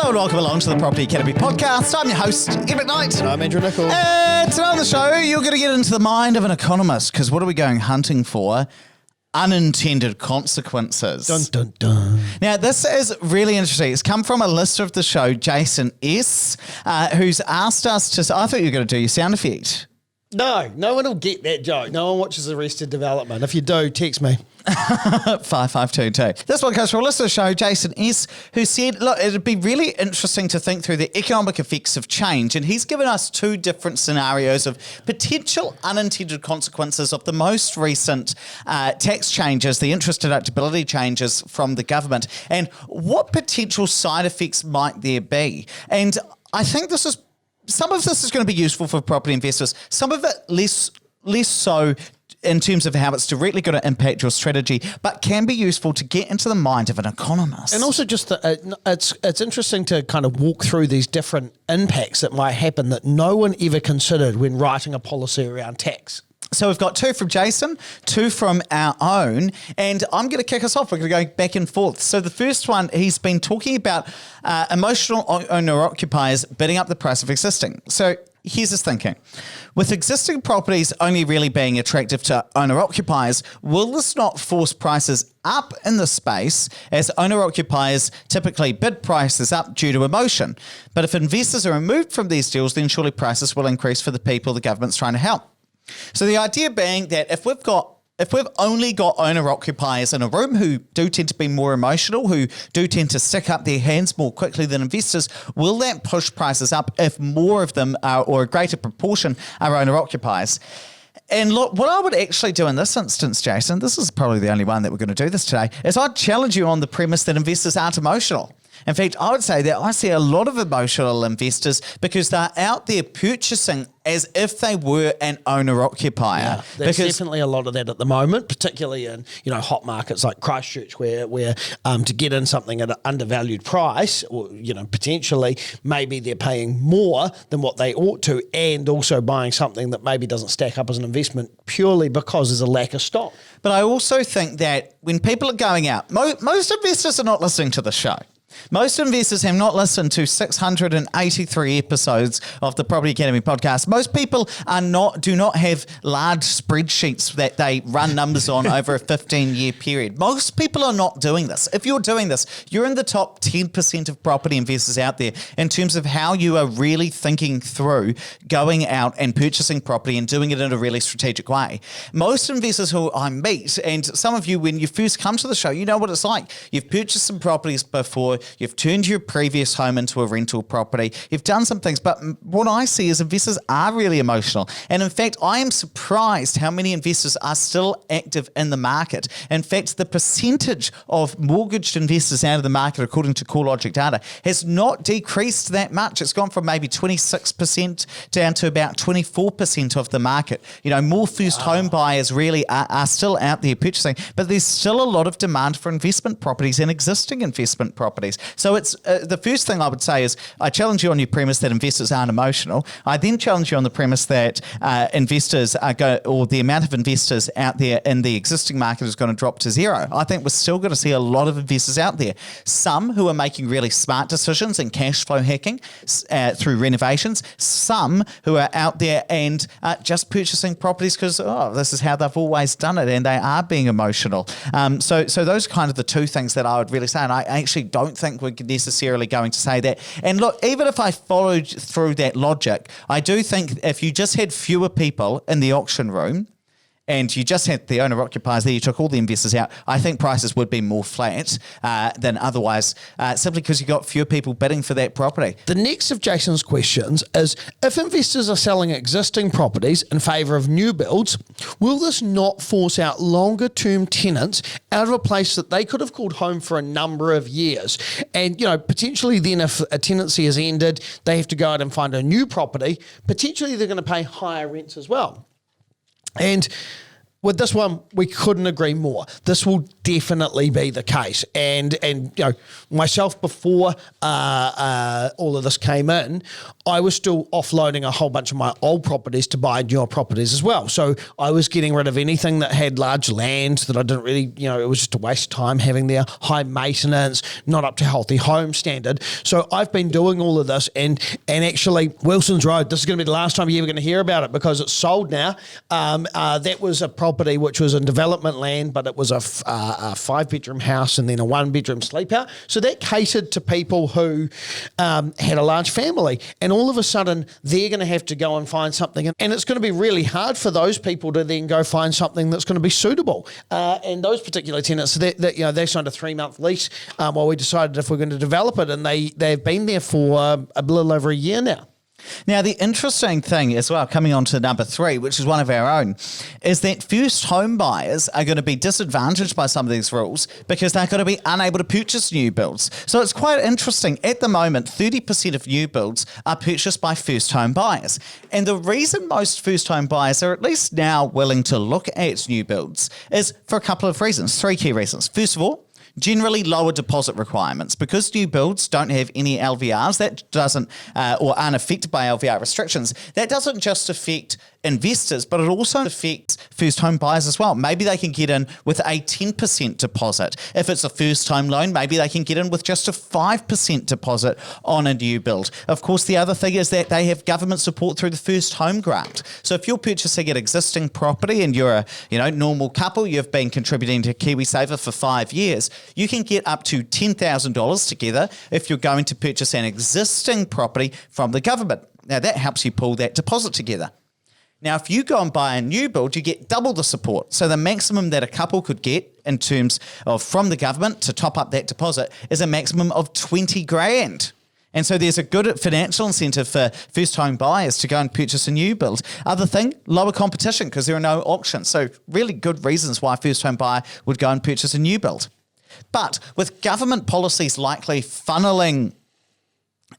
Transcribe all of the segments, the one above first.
Hello and welcome along to the Property Academy podcast. I'm your host, Ed McKnight. I'm Andrew Nicholl. And today on the show, you're going to get into the mind of an economist, because what are we going hunting for? Unintended consequences. Dun, dun, dun. Now, this is really interesting. It's come from a listener of the show, Jason S., who's asked us to... I thought you were going to do your sound effect. No one will get that joke. No one watches Arrested Development. If you do, text me. 5522. This one comes from a listener show, Jason S., who said, look, it'd be really interesting to think through the economic effects of change. And he's given us two different scenarios of potential unintended consequences of the most recent tax changes, the interest deductibility changes from the government, and what potential side effects might there be. And I think some of this is going to be useful for property investors, some of it less so in terms of how it's directly going to impact your strategy, but can be useful to get into the mind of an economist. And also just it's interesting to kind of walk through these different impacts that might happen that no one ever considered when writing a policy around tax. So we've got two from Jason, two from our own, and I'm going to kick us off. We're going to go back and forth. So the first one, he's been talking about emotional owner-occupiers bidding up the price of existing. So here's his thinking. With existing properties only really being attractive to owner-occupiers, will this not force prices up in the space, as owner-occupiers typically bid prices up due to emotion? But if investors are removed from these deals, then surely prices will increase for the people the government's trying to help. So the idea being that if we've only got owner-occupiers in a room who do tend to be more emotional, who do tend to stick up their hands more quickly than investors, will that push prices up if more of them are, or a greater proportion are owner-occupiers? And look, what I would actually do in this instance, Jason, this is probably the only one that we're going to do this today, is I'd challenge you on the premise that investors aren't emotional. In fact, I would say that I see a lot of emotional investors because they're out there purchasing as if they were an owner-occupier. Yeah, there's definitely a lot of that at the moment, particularly in hot markets like Christchurch, where to get in something at an undervalued price, or potentially maybe they're paying more than what they ought to, and also buying something that maybe doesn't stack up as an investment purely because there's a lack of stock. But I also think that when people are going out, most investors are not listening to the show. Most investors have not listened to 683 episodes of the Property Academy podcast. Most people do not have large spreadsheets that they run numbers on over a 15-year period. Most people are not doing this. If you're doing this, you're in the top 10% of property investors out there in terms of how you are really thinking through going out and purchasing property and doing it in a really strategic way. Most investors who I meet, and some of you when you first come to the show, you know what it's like. You've purchased some properties before. You've turned your previous home into a rental property. You've done some things, but what I see is investors are really emotional. And in fact, I am surprised how many investors are still active in the market. In fact, the percentage of mortgaged investors out of the market, according to CoreLogic data, has not decreased that much. It's gone from maybe 26% down to about 24% of the market. More first home buyers really are still out there purchasing, but there's still a lot of demand for investment properties and existing investment properties. So it's the first thing I would say is I challenge you on your premise that investors aren't emotional. I then challenge you on the premise that investors or the amount of investors out there in the existing market is going to drop to zero. I think we're still going to see a lot of investors out there. Some who are making really smart decisions and cash flow hacking through renovations. Some who are out there and just purchasing properties because this is how they've always done it, and they are being emotional. So those are kind of the two things that I would really say, and I actually don't think we're necessarily going to say that. And look, even if I followed through that logic, I do think if you just had fewer people in the auction room and you just had the owner-occupiers there, you took all the investors out, I think prices would be more flat than otherwise, simply because you got fewer people bidding for that property. The next of Jason's questions is, if investors are selling existing properties in favour of new builds, will this not force out longer-term tenants out of a place that they could have called home for a number of years? And, potentially then if a tenancy is ended, they have to go out and find a new property. Potentially they're going to pay higher rents as well. And With this one, we couldn't agree more. This will definitely be the case. And myself, before all of this came in, I was still offloading a whole bunch of my old properties to buy newer properties as well. So I was getting rid of anything that had large land that I didn't really, it was just a waste of time having there, high maintenance, not up to healthy home standard. So I've been doing all of this, and actually Wilson's Road, this is going to be the last time you're ever going to hear about it because it's sold now. That was a property which was in development land, but it was a 5-bedroom house and then a 1-bedroom sleep out. So that catered to people who had a large family, and all of a sudden they're going to have to go and find something, and it's going to be really hard for those people to then go find something that's going to be suitable. And those particular tenants, they signed a 3-month lease while we decided if we're going to develop it, and they've been there for a little over a year now. Now, the interesting thing as well, coming on to number 3, which is one of our own, is that first home buyers are going to be disadvantaged by some of these rules because they're going to be unable to purchase new builds. So it's quite interesting. At the moment, 30% of new builds are purchased by first home buyers. And the reason most first home buyers are at least now willing to look at new builds is for a couple of reasons, 3 key reasons. First of all, generally lower deposit requirements. Because new builds don't have any LVRs, that doesn't, or aren't affected by LVR restrictions, that doesn't just affect investors, but it also affects first home buyers as well. Maybe they can get in with a 10% deposit. If it's a first home loan, maybe they can get in with just a 5% deposit on a new build. Of course, the other thing is that they have government support through the first home grant. So if you're purchasing an existing property and you're a normal couple, you've been contributing to KiwiSaver for 5 years, you can get up to $10,000 together if you're going to purchase an existing property from the government. Now that helps you pull that deposit together. Now, if you go and buy a new build, you get double the support. So the maximum that a couple could get in terms of from the government to top up that deposit is a maximum of 20 grand. And so there's a good financial incentive for first home buyers to go and purchase a new build. Other thing, lower competition because there are no auctions. So really good reasons why a first home buyer would go and purchase a new build. But with government policies likely funneling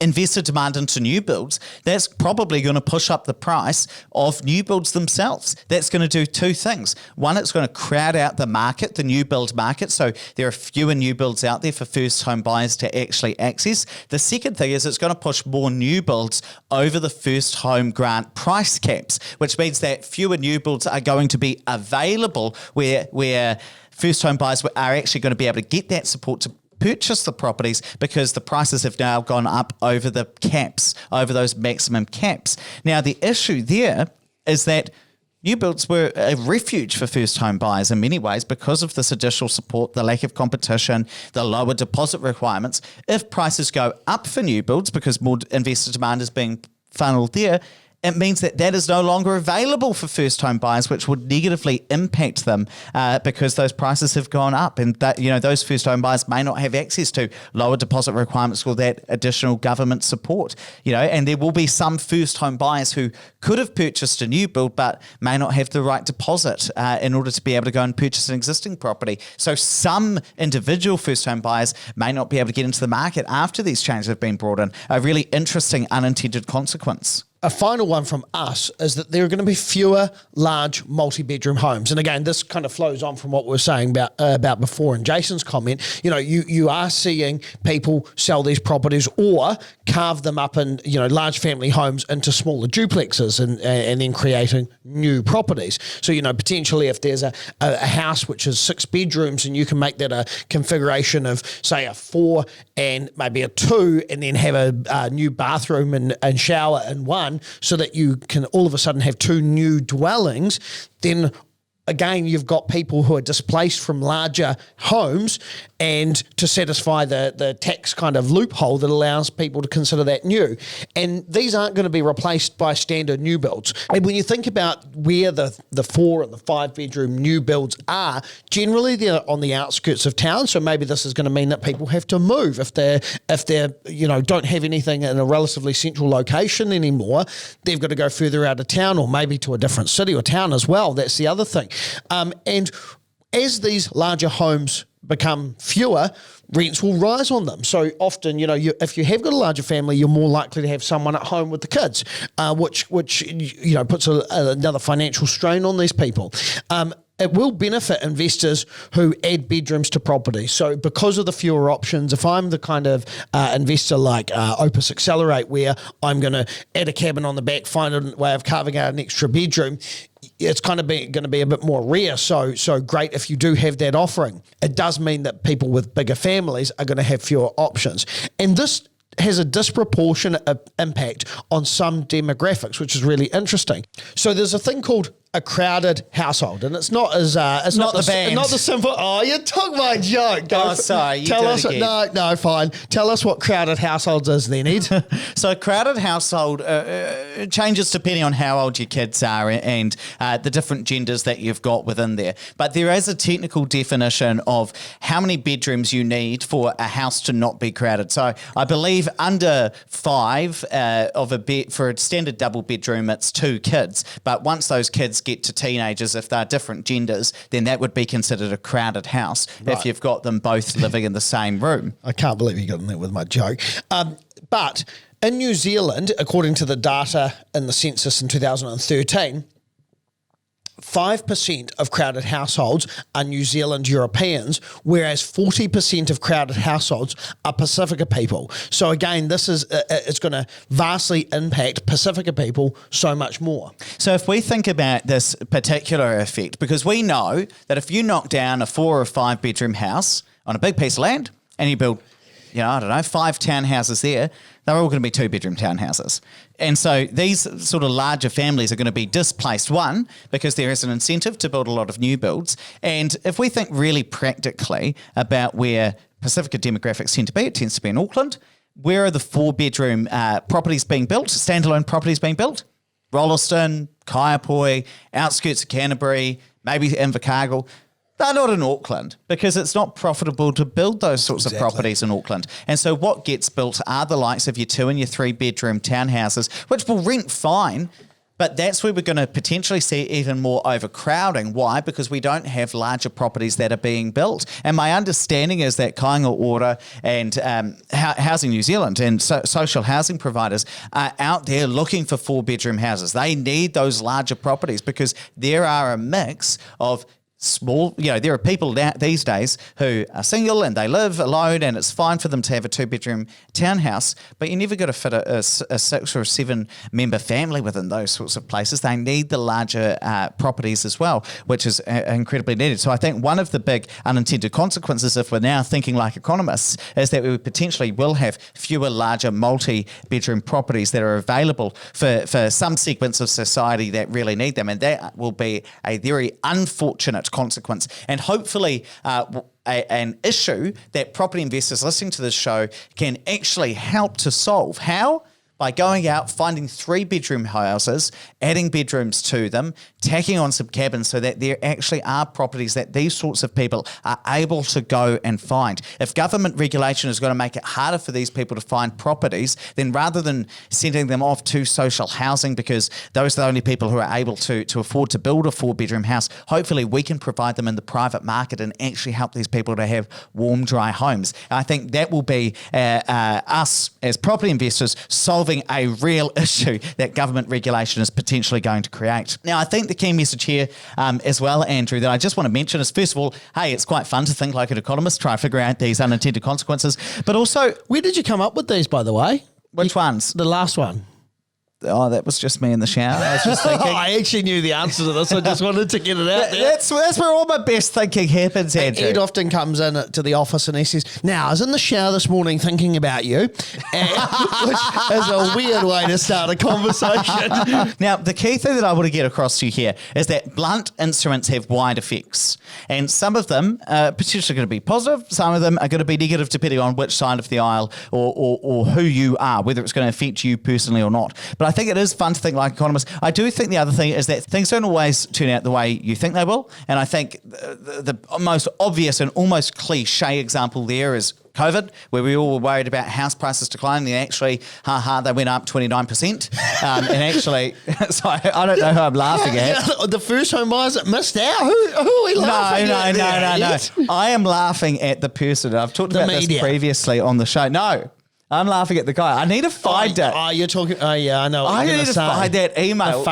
investor demand into new builds, that's probably going to push up the price of new builds themselves. That's going to do 2 things. One, it's going to crowd out the market, the new build market. So there are fewer new builds out there for first home buyers to actually access. The second thing is it's going to push more new builds over the first home grant price caps, which means that fewer new builds are going to be available where first home buyers are actually going to be able to get that support to purchase the properties because the prices have now gone up over the caps, over those maximum caps. Now, the issue there is that new builds were a refuge for first home buyers in many ways because of this additional support, the lack of competition, the lower deposit requirements. If prices go up for new builds because more investor demand is being funneled there, it means that that is no longer available for first home buyers, which would negatively impact them because those prices have gone up, and that those first home buyers may not have access to lower deposit requirements or that additional government support. And there will be some first home buyers who could have purchased a new build but may not have the right deposit in order to be able to go and purchase an existing property. So some individual first home buyers may not be able to get into the market after these changes have been brought in. A really interesting unintended consequence. A final one from us is that there are going to be fewer large multi-bedroom homes. And again, this kind of flows on from what we were saying about before in Jason's comment. You are seeing people sell these properties or carve them up in, large family homes into smaller duplexes and then creating new properties. So, potentially if there's a house which is 6 bedrooms and you can make that a configuration of, say, a 4 and maybe a 2 and then have a new bathroom and shower in one, so that you can all of a sudden have 2 new dwellings, then again, you've got people who are displaced from larger homes and to satisfy the tax kind of loophole that allows people to consider that new. And these aren't going to be replaced by standard new builds. And when you think about where the 4 and the 5 bedroom new builds are, generally they're on the outskirts of town. So maybe this is going to mean that people have to move if they're don't have anything in a relatively central location anymore. They've got to go further out of town or maybe to a different city or town as well. That's the other thing. And as these larger homes become fewer, rents will rise on them. So often, if you have got a larger family, you're more likely to have someone at home with the kids, which puts another financial strain on these people. it will benefit investors who add bedrooms to property. So because of the fewer options, if I'm the kind of investor like Opus Accelerate, where I'm going to add a cabin on the back, find a way of carving out an extra bedroom, it's kind of going to be a bit more rare. So great if you do have that offering. It does mean that people with bigger families are going to have fewer options. And this has a disproportionate impact on some demographics, which is really interesting. So there's a thing called a crowded household, and it's not as it's not the band. not the simple. Oh, you took my joke. Sorry. You tell did us. again. No, fine. Tell us what crowded households is, then, Ed. So a crowded household changes depending on how old your kids are and the different genders that you've got within there. But there is a technical definition of how many bedrooms you need for a house to not be crowded. So I believe under 5 of a bed for a standard double bedroom, it's 2 kids. But once those kids get to teenagers, if they're different genders, then that would be considered a crowded house if you've got them both living in the same room. I can't believe you got in there with my joke. But in New Zealand, according to the data in the census in 2013, 5% of crowded households are New Zealand Europeans, whereas 40% of crowded households are Pacifica people. So again, this is it's going to vastly impact Pacifica people so much more. So if we think about this particular effect, because we know that if you knock down a 4 or 5 bedroom house on a big piece of land and you build, 5 townhouses there, they're all going to be 2-bedroom townhouses. And so these sort of larger families are going to be displaced, one, because there is an incentive to build a lot of new builds. And if we think really practically about where Pacifica demographics tend to be, it tends to be in Auckland. Where are the 4-bedroom properties being built, standalone properties being built? Rolleston, Kaiapoi, outskirts of Canterbury, maybe Invercargill. They're not in Auckland because it's not profitable to build those sorts of properties in Auckland. And so what gets built are the likes of your 2 and your 3-bedroom townhouses, which will rent fine, but that's where we're going to potentially see even more overcrowding. Why? Because we don't have larger properties that are being built. And my understanding is that Kāinga Ora and Housing New Zealand and social housing providers are out there looking for 4-bedroom houses. They need those larger properties because there are a mix of small, there are people these days who are single and they live alone and it's fine for them to have a 2-bedroom townhouse, but you never got to fit a 6 or 7-member family within those sorts of places. They need the larger properties as well, which is incredibly needed. So I think one of the big unintended consequences, if we're now thinking like economists, is that we potentially will have fewer larger multi-bedroom properties that are available for some segments of society that really need them. And that will be a very unfortunate consequence, and hopefully an issue that property investors listening to this show can actually help to solve. How? By going out, finding 3-bedroom houses, adding bedrooms to them, tacking on some cabins so that there actually are properties that these sorts of people are able to go and find. If government regulation is going to make it harder for these people to find properties, then rather than sending them off to social housing because those are the only people who are able to afford to build a 4-bedroom house, hopefully we can provide them in the private market and actually help these people to have warm, dry homes. And I think that will be us as property investors solving a real issue that government regulation is potentially going to create. Now, I think the key message here as well, Andrew, that I just want to mention is, first of all, hey, it's quite fun to think like an economist, try to figure out these unintended consequences, but also... Where did you come up with these, by the way? Which ones? The last one. Oh, that was just me in the shower. I was just thinking. I actually knew the answer to this. I just wanted to get it out there. That's where all my best thinking happens, Andrew. Ed often comes in to the office and he says, now, I was in the shower this morning thinking about you, which is a weird way to start a conversation. Now, the key thing that I want to get across to you here is that blunt instruments have wide effects. And some of them are potentially going to be positive. Some of them are going to be negative depending on which side of the aisle or who you are, whether it's going to affect you personally or not. But I think it is fun to think like economists. I do think the other thing is that things don't always turn out the way you think they will. And I think the most obvious and almost cliche example there is COVID, where we all were worried about house prices declining, and actually, they went up 29%. And actually, so I don't know who I'm laughing at. Yeah, the first home buyers that missed out. Who are we laughing at? No. I am laughing at the person. I've talked about this previously on the show. No. I'm laughing at the guy. I need to find it. Oh, you're talking. Oh, yeah, I know. I need to find that email.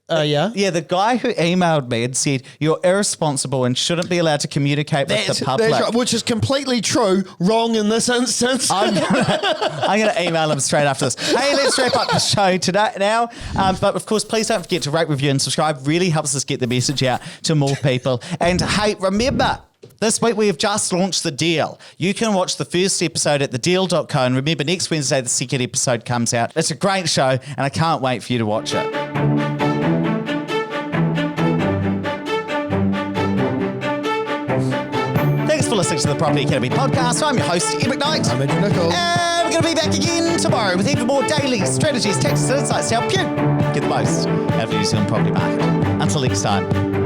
Yeah. Yeah, the guy who emailed me and said, you're irresponsible and shouldn't be allowed to communicate with the public. That's right, which is completely true. Wrong in this instance. I'm gonna email him straight after this. Hey, let's wrap up the show today now. But of course, please don't forget to rate, review, and subscribe. Really helps us get the message out to more people. And hey, remember, this week we have just launched The Deal. You can watch the first episode at thedeal.co. And remember, next Wednesday, the second episode comes out. It's a great show, and I can't wait for you to watch it. Thanks for listening to the Property Academy podcast. I'm your host, Ian McKnight. I'm Andrew Nichols. And we're going to be back again tomorrow with even more daily strategies, tactics, and insights to help you get the most out of the New Zealand property market. Until next time.